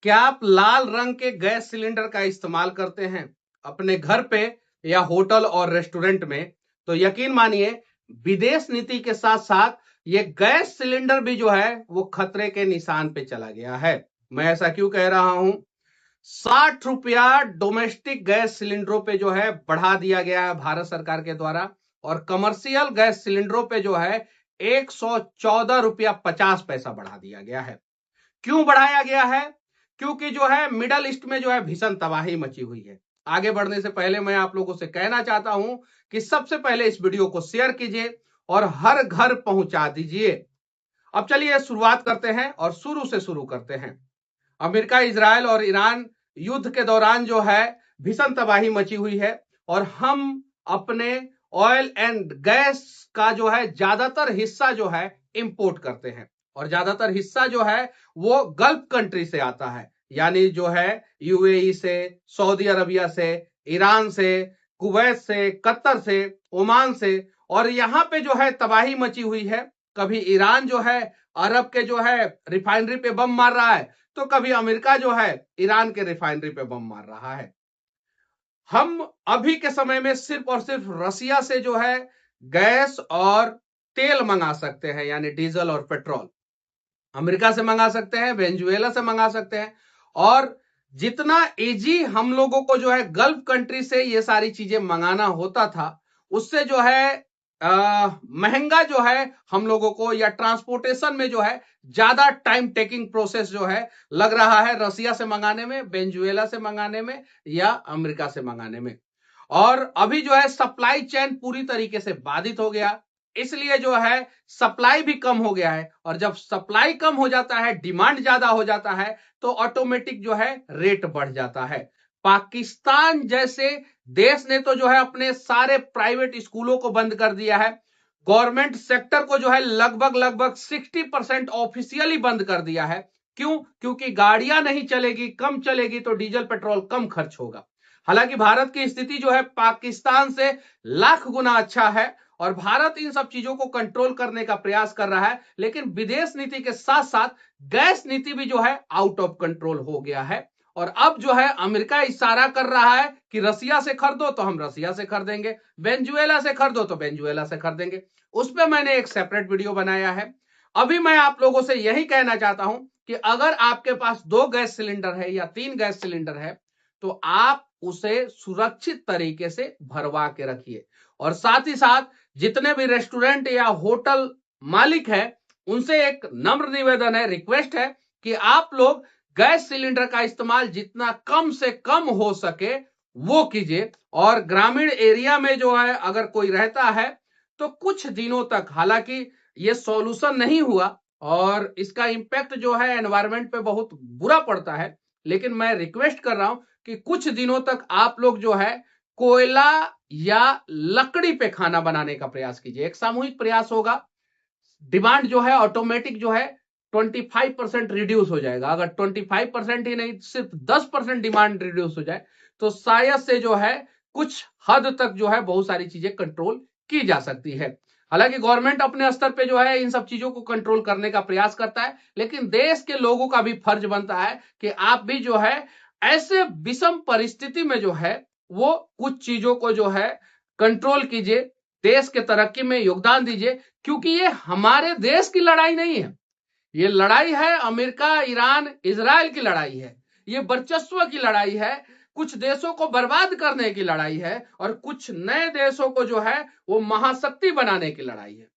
क्या आप लाल रंग के गैस सिलेंडर का इस्तेमाल करते हैं अपने घर पे या होटल और रेस्टोरेंट में? तो यकीन मानिए, विदेश नीति के साथ साथ ये गैस सिलेंडर भी जो है वो खतरे के निशान पे चला गया है। मैं ऐसा क्यों कह रहा हूं? 60 रुपया डोमेस्टिक गैस सिलेंडरों पे जो है बढ़ा दिया गया है भारत सरकार के द्वारा, और कमर्शियल गैस सिलेंडरों पे जो है 114 रुपया 50 पैसा बढ़ा दिया गया है। क्यों बढ़ाया गया है? क्योंकि जो है मिडल ईस्ट में जो है भीषण तबाही मची हुई है। आगे बढ़ने से पहले मैं आप लोगों से कहना चाहता हूं कि सबसे पहले इस वीडियो को शेयर कीजिए और हर घर पहुंचा दीजिए। अब चलिए शुरुआत करते हैं और शुरू से शुरू करते हैं। अमेरिका, इजराइल और ईरान युद्ध के दौरान जो है भीषण तबाही मची हुई है, और हम अपने ऑयल एंड गैस का जो है ज्यादातर हिस्सा जो है इंपोर्ट करते हैं, और ज्यादातर हिस्सा जो है वो गल्फ कंट्री से आता है, यानी जो है यूएई से, सऊदी अरबिया से, ईरान से, कुवैत से, कतर से, ओमान से। और यहां पे जो है तबाही मची हुई है। कभी ईरान जो है अरब के जो है रिफाइनरी पे बम मार रहा है, तो कभी अमेरिका जो है ईरान के रिफाइनरी पे बम मार रहा है। हम अभी के समय में सिर्फ और सिर्फ रसिया से जो है गैस और तेल मंगा सकते हैं, यानी डीजल और पेट्रोल। अमेरिका से मंगा सकते हैं, वेनेजुएला से मंगा सकते हैं। और जितना इजी हम लोगों को जो है गल्फ कंट्री से ये सारी चीजें मंगाना होता था, उससे जो है महंगा जो है हम लोगों को, या ट्रांसपोर्टेशन में जो है ज्यादा टाइम टेकिंग प्रोसेस जो है लग रहा है रसिया से मंगाने में, वेनेजुएला से मंगाने में, या अमेरिका से मंगाने में। और अभी जो है सप्लाई चेन पूरी तरीके से बाधित हो गया, इसलिए जो है सप्लाई भी कम हो गया है। और जब सप्लाई कम हो जाता है, डिमांड ज्यादा हो जाता है, तो ऑटोमेटिक जो है रेट बढ़ जाता है। पाकिस्तान जैसे देश ने तो जो है अपने सारे प्राइवेट स्कूलों को बंद कर दिया है। गवर्नमेंट सेक्टर को जो है लगभग लगभग 60% ऑफिशियली बंद कर दिया है। क्यों? क्योंकि गाड़ियां नहीं चलेगी, कम चलेगी, तो डीजल पेट्रोल कम खर्च होगा। हालांकि भारत की स्थिति जो है पाकिस्तान से लाख गुना अच्छा है, और भारत इन सब चीजों को कंट्रोल करने का प्रयास कर रहा है। लेकिन विदेश नीति के साथ साथ गैस नीति भी जो है आउट ऑफ कंट्रोल हो गया है। और अब जो है अमेरिका इशारा कर रहा है कि रसिया से खरीदो तो हम रसिया से खरीदेंगे, वेनेजुएला से खरीदो तो वेनेजुएला से खरीदेंगे। उस पर मैंने एक सेपरेट वीडियो बनाया है। अभी मैं आप लोगों से यही कहना चाहता हूं कि अगर आपके पास 2 गैस सिलेंडर है या 3 गैस सिलेंडर है, तो आप उसे सुरक्षित तरीके से भरवा के रखिए। और साथ ही साथ जितने भी रेस्टोरेंट या होटल मालिक है, उनसे एक नम्र निवेदन है, रिक्वेस्ट है कि आप लोग गैस सिलेंडर का इस्तेमाल जितना कम से कम हो सके वो कीजिए। और ग्रामीण एरिया में जो है अगर कोई रहता है, तो कुछ दिनों तक, हालांकि ये सॉल्यूशन नहीं हुआ और इसका इंपैक्ट जो है एनवायरमेंट पे बहुत बुरा पड़ता है, लेकिन मैं रिक्वेस्ट कर रहा हूं कि कुछ दिनों तक आप लोग जो है कोयला या लकड़ी पे खाना बनाने का प्रयास कीजिए। एक सामूहिक प्रयास होगा, डिमांड जो है ऑटोमेटिक जो है 25% रिड्यूस हो जाएगा। अगर 25% ही नहीं, सिर्फ 10% डिमांड रिड्यूस हो जाए, तो शायद से जो है कुछ हद तक जो है बहुत सारी चीजें कंट्रोल की जा सकती है। हालांकि गवर्नमेंट अपने स्तर पे जो है इन सब चीजों को कंट्रोल करने का प्रयास करता है, लेकिन देश के लोगों का भी फर्ज बनता है कि आप भी जो है ऐसे विषम परिस्थिति में जो है वो कुछ चीजों को जो है कंट्रोल कीजिए, देश के तरक्की में योगदान दीजिए। क्योंकि ये हमारे देश की लड़ाई नहीं है, ये लड़ाई है अमेरिका, ईरान, इजराइल की लड़ाई है। ये वर्चस्व की लड़ाई है, कुछ देशों को बर्बाद करने की लड़ाई है, और कुछ नए देशों को जो है वो महाशक्ति बनाने की लड़ाई है।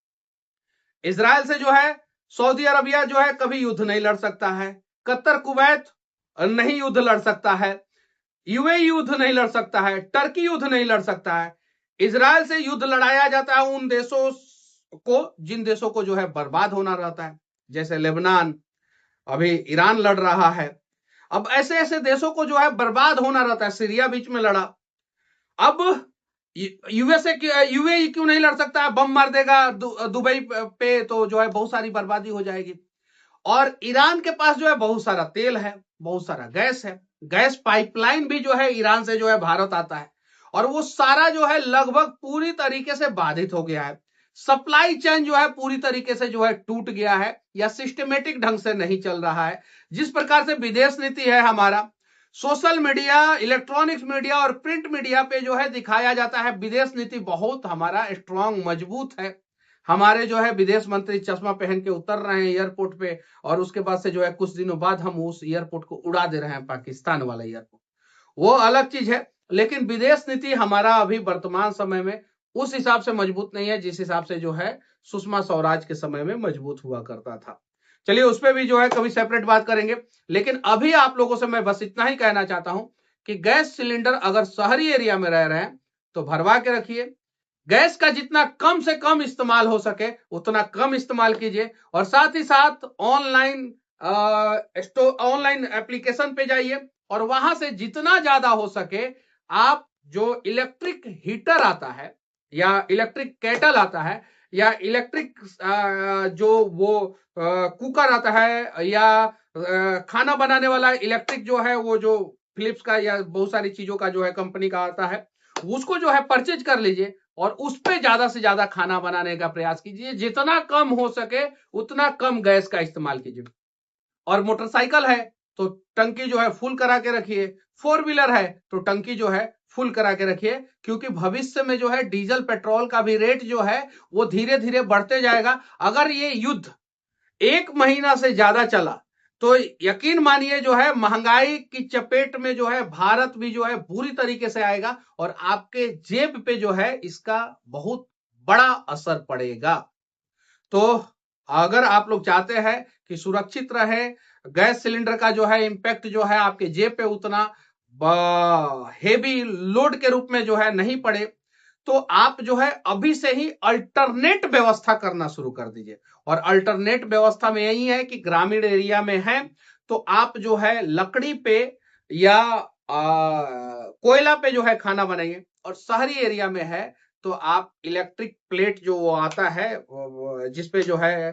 इजराइल से जो है सऊदी अरबिया जो है कभी युद्ध नहीं लड़ सकता है, कतर, कुवैत नहीं युद्ध लड़ सकता है, यूएई युद्ध नहीं लड़ सकता है, टर्की युद्ध नहीं लड़ सकता है। इजराइल से युद्ध लड़ाया जाता है उन देशों को जिन देशों को जो है बर्बाद होना रहता है, जैसे लेबनान, अभी ईरान लड़ रहा है। अब ऐसे ऐसे देशों को जो है बर्बाद होना रहता है, सीरिया बीच में लड़ा। अब यूएसए यूएई क्यों नहीं लड़ सकता है? बम मार देगा दुबई पे तो जो है बहुत सारी बर्बादी हो जाएगी। और ईरान के पास जो है बहुत सारा तेल है, बहुत सारा गैस है, गैस पाइपलाइन भी जो है ईरान से जो है भारत आता है, और वो सारा जो है लगभग पूरी तरीके से बाधित हो गया है। सप्लाई चेन जो है पूरी तरीके से जो है टूट गया है या सिस्टमेटिक ढंग से नहीं चल रहा है। जिस प्रकार से विदेश नीति है हमारा, सोशल मीडिया, इलेक्ट्रॉनिक्स मीडिया और प्रिंट मीडिया पे जो है दिखाया जाता है विदेश नीति बहुत हमारा स्ट्रांग मजबूत है। हमारे जो है विदेश मंत्री चश्मा पहन के उतर रहे हैं एयरपोर्ट पे और उसके बाद से जो है कुछ दिनों बाद हम उस एयरपोर्ट को उड़ा दे रहे हैं, पाकिस्तान वाला एयरपोर्ट, वो अलग चीज है। लेकिन विदेश नीति हमारा अभी वर्तमान समय में उस हिसाब से मजबूत नहीं है जिस हिसाब से जो है सुषमा स्वराज के समय में मजबूत हुआ करता था। चलिए उस पर भी जो है कभी सेपरेट बात करेंगे। लेकिन अभी आप लोगों से मैं बस इतना ही कहना चाहता हूं कि गैस सिलेंडर अगर शहरी एरिया में रह रहे हैं तो भरवा के रखिए, गैस का जितना कम से कम इस्तेमाल हो सके उतना कम इस्तेमाल कीजिए, और साथ ही साथ ऑनलाइन एप्लीकेशन पे जाइए और वहां से जितना ज्यादा हो सके आप जो इलेक्ट्रिक हीटर आता है या इलेक्ट्रिक केटल आता है या इलेक्ट्रिक जो वो कुकर आता है या खाना बनाने वाला इलेक्ट्रिक जो है वो जो फिलिप्स का या बहुत सारी चीजों का जो है कंपनी का आता है, उसको जो है परचेज कर लीजिए और उस पे ज्यादा से ज्यादा खाना बनाने का प्रयास कीजिए। जितना कम हो सके उतना कम गैस का इस्तेमाल कीजिए। और मोटरसाइकिल है तो टंकी जो है फुल करा के रखिए, 4 व्हीलर है तो टंकी जो है फुल करा के रखिए, क्योंकि भविष्य में जो है डीजल पेट्रोल का भी रेट जो है वो धीरे धीरे बढ़ते जाएगा। अगर ये युद्ध 1 महीना से ज्यादा चला तो यकीन मानिए जो है महंगाई की चपेट में जो है भारत भी जो है बुरी तरीके से आएगा और आपके जेब पे जो है इसका बहुत बड़ा असर पड़ेगा। तो अगर आप लोग चाहते हैं कि सुरक्षित रहे, गैस सिलेंडर का जो है इंपैक्ट जो है आपके जेब पे उतना हेवी लोड के रूप में जो है नहीं पड़े, तो आप जो है अभी से ही अल्टरनेट व्यवस्था करना शुरू कर दीजिए। और अल्टरनेट व्यवस्था में यही है कि ग्रामीण एरिया में है तो आप जो है लकड़ी पे या कोयला पे जो है खाना बनाइए, और शहरी एरिया में है तो आप इलेक्ट्रिक प्लेट जो वो आता है जिसपे जो है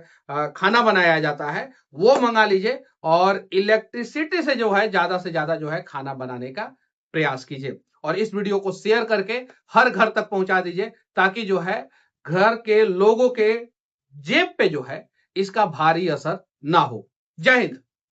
खाना बनाया जाता है वो मंगा लीजिए और इलेक्ट्रिसिटी से जो है ज्यादा से ज्यादा जो है खाना बनाने का प्रयास कीजिए। और इस वीडियो को शेयर करके हर घर तक पहुंचा दीजिए ताकि जो है घर के लोगों के जेब पे जो है इसका भारी असर ना हो। जय हिंद।